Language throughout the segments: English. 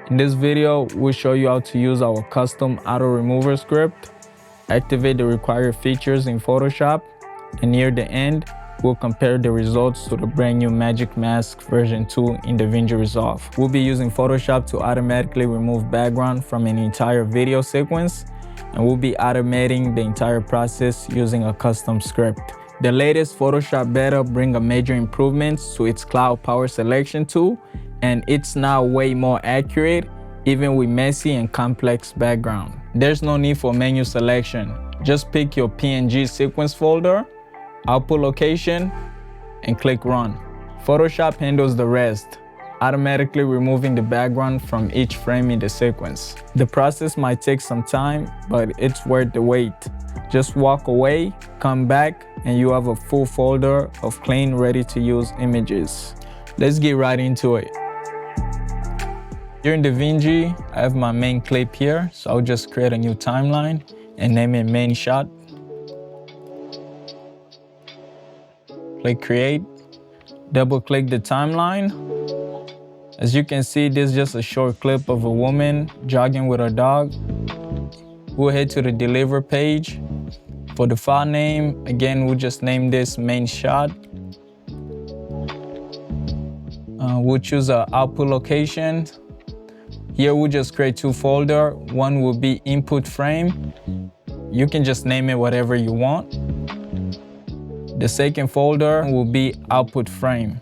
In this video, we'll show you how to use our custom auto remover script, activate the required features in Photoshop, and near the end, we'll compare the results to the brand new Magic Mask version 2 in DaVinci Resolve. We'll be using Photoshop to automatically remove background from an entire video sequence, and we'll be automating the entire process using a custom script. The latest Photoshop beta brings a major improvements to its cloud power selection tool, and it's now way more accurate, even with messy and complex background. There's no need for menu selection. Just pick your PNG sequence folder, output location, and click Run. Photoshop handles the rest, automatically removing the background from each frame in the sequence. The process might take some time, but it's worth the wait. Just walk away, come back, and you have a full folder of clean, ready-to-use images. Let's get right into it. Here in DaVinci, I have my main clip here, so I'll just create a new timeline and name it main shot. Click create, double click the timeline. As you can see, this is just a short clip of a woman jogging with her dog. We'll head to the deliver page. For the file name, again, we'll just name this main shot. We'll choose our output location. Here we'll just create two folders. One will be input frame. You can just name it whatever you want. The second folder will be output frame.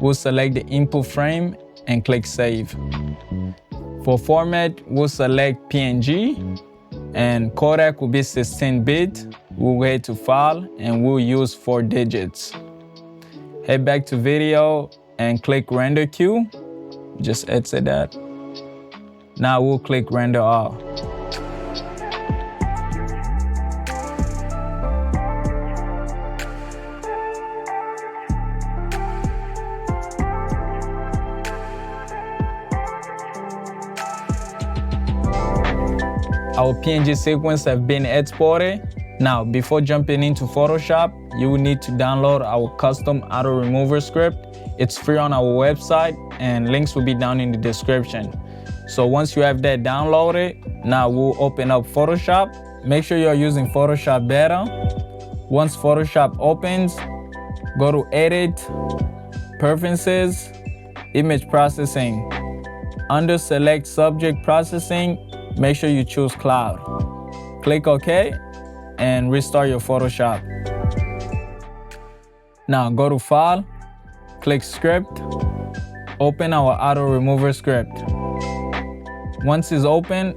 We'll select the input frame and click save. For format, we'll select PNG, and codec will be 16-bit. We'll head to file and we'll use 4 digits. Head back to video and click render queue. Just exit that. Now we'll click render all. Our PNG sequence have been exported. Now, before jumping into Photoshop, you will need to download our custom auto remover script. It's free on our website, and links will be down in the description. So once you have that downloaded, now we'll open up Photoshop. Make sure you're using Photoshop beta. Once Photoshop opens, go to Edit, Preferences, Image Processing. Under Select Subject Processing, make sure you choose Cloud. Click OK and restart your Photoshop. Now go to File, click Script, open our auto remover script. Once it's open,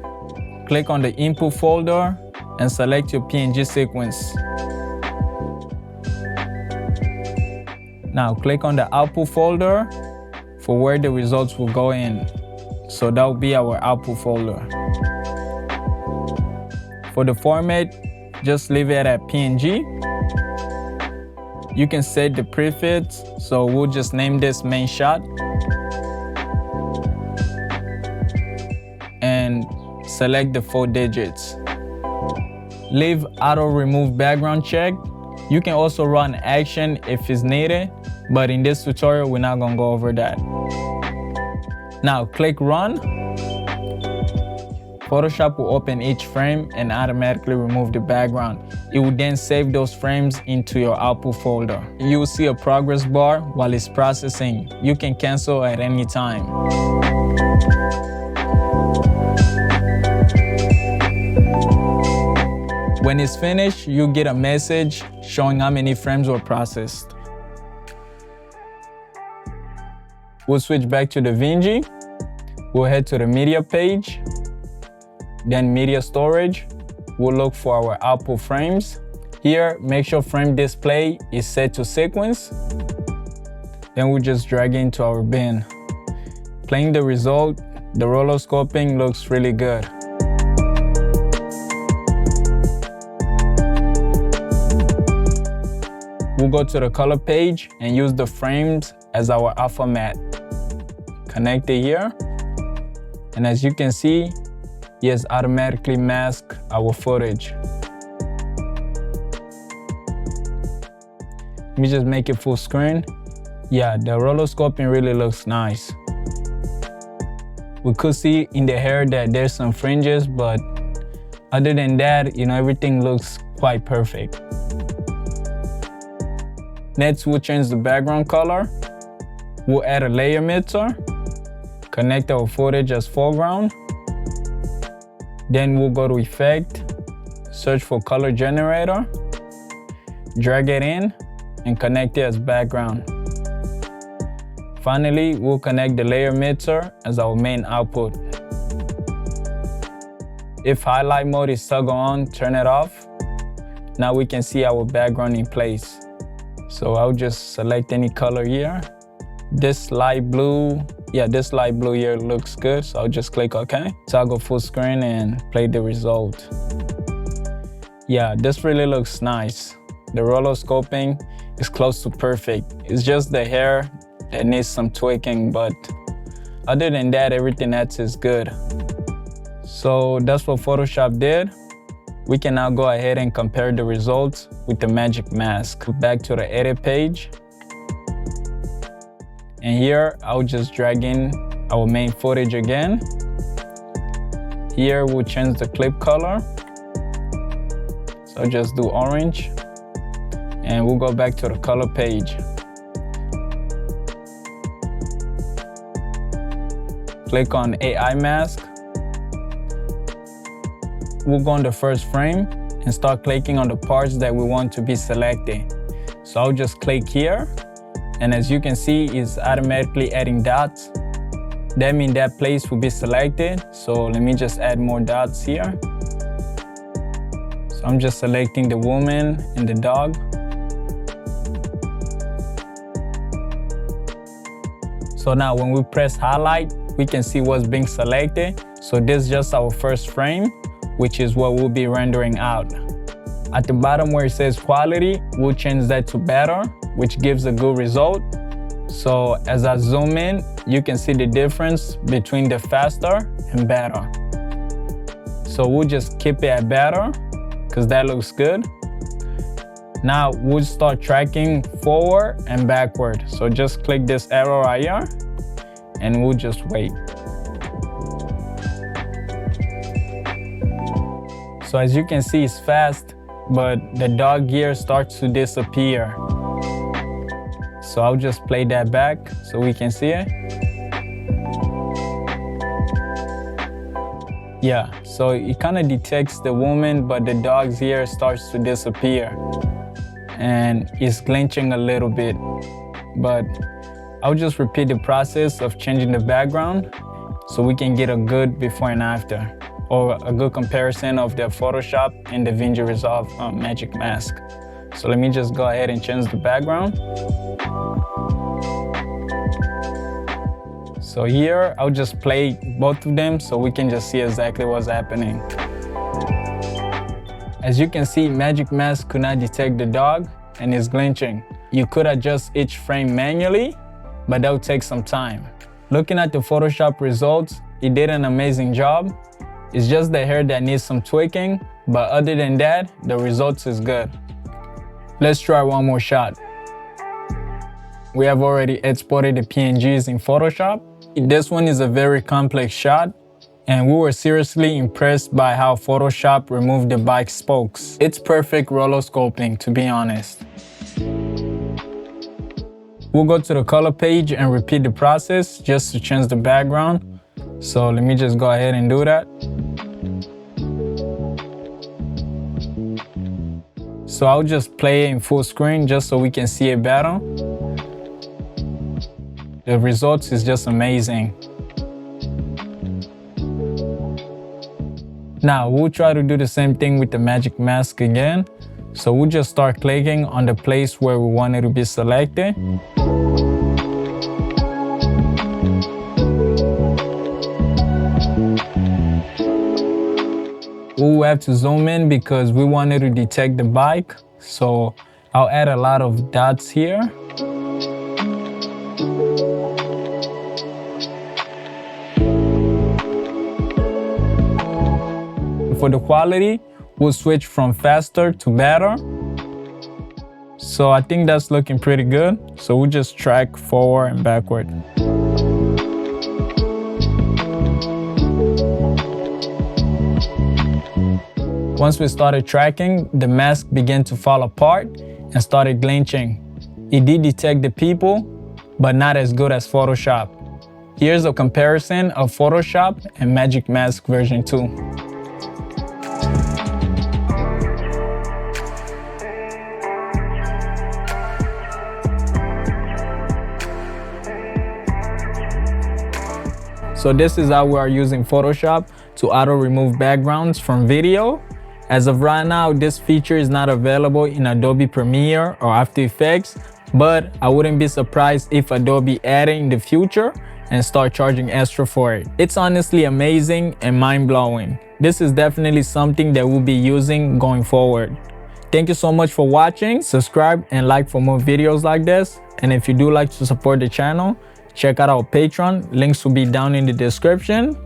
click on the input folder and select your PNG sequence. Now click on the output folder for where the results will go in. So that will be our output folder. For the format, just leave it at PNG. You can set the prefix, so we'll just name this main shot. And select the 4 digits. Leave auto remove background checked. You can also run action if it's needed, but in this tutorial, we're not gonna go over that. Now click run. Photoshop will open each frame and automatically remove the background. It will then save those frames into your output folder. You will see a progress bar while it's processing. You can cancel at any time. When it's finished, you get a message showing how many frames were processed. We'll switch back to DaVinci. We'll head to the media page. Then media storage, we'll look for our output frames. Here, make sure frame display is set to sequence. Then we'll just drag into our bin. Playing the result, the rotoscoping looks really good. We'll go to the color page and use the frames as our alpha matte. Connect it here. And as you can see, it has automatically masked our footage. Let me just make it full screen. Yeah, the rotoscoping really looks nice. We could see in the hair that there's some fringes, but other than that, everything looks quite perfect. Next, we'll change the background color. We'll add a layer mixer, connect our footage as foreground. Then we'll go to Effect, search for Color Generator, drag it in, and connect it as background. Finally, we'll connect the layer mixer as our main output. If highlight mode is toggle on, turn it off. Now we can see our background in place. So I'll just select any color here. This light blue here looks good, so I'll just click OK. Toggle full screen and play the result. Yeah, this really looks nice. The rotoscoping is close to perfect. It's just the hair that needs some tweaking, but other than that, everything else is good. So that's what Photoshop did. We can now go ahead and compare the results with the Magic Mask. Back to the edit page. And here, I'll just drag in our main footage again. Here, we'll change the clip color. So I'll just do orange. And we'll go back to the color page. Click on AI Mask. We'll go on the first frame and start clicking on the parts that we want to be selected. So I'll just click here, and as you can see, it's automatically adding dots. That means that place will be selected. So let me just add more dots here. So I'm just selecting the woman and the dog. So now when we press highlight, we can see what's being selected. So this is just our first frame, which is what we'll be rendering out. At the bottom where it says quality, we'll change that to better, which gives a good result. So as I zoom in, you can see the difference between the faster and better. So we'll just keep it at better, because that looks good. Now we'll start tracking forward and backward. So just click this arrow right here, and we'll just wait. So as you can see, it's fast, but the dog gear starts to disappear. So I'll just play that back so we can see it. Yeah, so it kind of detects the woman, but the dog's ear starts to disappear. And it's glitching a little bit. But I'll just repeat the process of changing the background so we can get a good before and after, or a good comparison of the Photoshop and DaVinci Resolve Magic Mask. So let me just go ahead and change the background. So here, I'll just play both of them so we can just see exactly what's happening. As you can see, Magic Mask could not detect the dog and is glitching. You could adjust each frame manually, but that would take some time. Looking at the Photoshop results, it did an amazing job. It's just the hair that needs some tweaking, but other than that, the results is good. Let's try one more shot. We have already exported the PNGs in Photoshop. This one is a very complex shot, and we were seriously impressed by how Photoshop removed the bike spokes. It's perfect rotoscoping, to be honest. We'll go to the color page and repeat the process just to change the background. So let me just go ahead and do that. So I'll just play it in full screen just so we can see it better. The results is just amazing. Now we'll try to do the same thing with the Magic Mask again. So we'll just start clicking on the place where we want it to be selected. We'll have to zoom in because we wanted to detect the bike. So I'll add a lot of dots here. For the quality, we'll switch from faster to better. So I think that's looking pretty good. So we'll just track forward and backward. Once we started tracking, the mask began to fall apart and started glitching. It did detect the people, but not as good as Photoshop. Here's a comparison of Photoshop and Magic Mask version 2. So this is how we are using Photoshop to auto-remove backgrounds from video. As of right now, this feature is not available in Adobe Premiere or After Effects, but I wouldn't be surprised if Adobe add it in the future and start charging extra for it. It's honestly amazing and mind-blowing. This is definitely something that we'll be using going forward. Thank you so much for watching. Subscribe and like for more videos like this. And if you do like to support the channel, check out our Patreon. Links will be down in the description.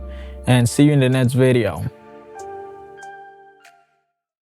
And see you in the next video.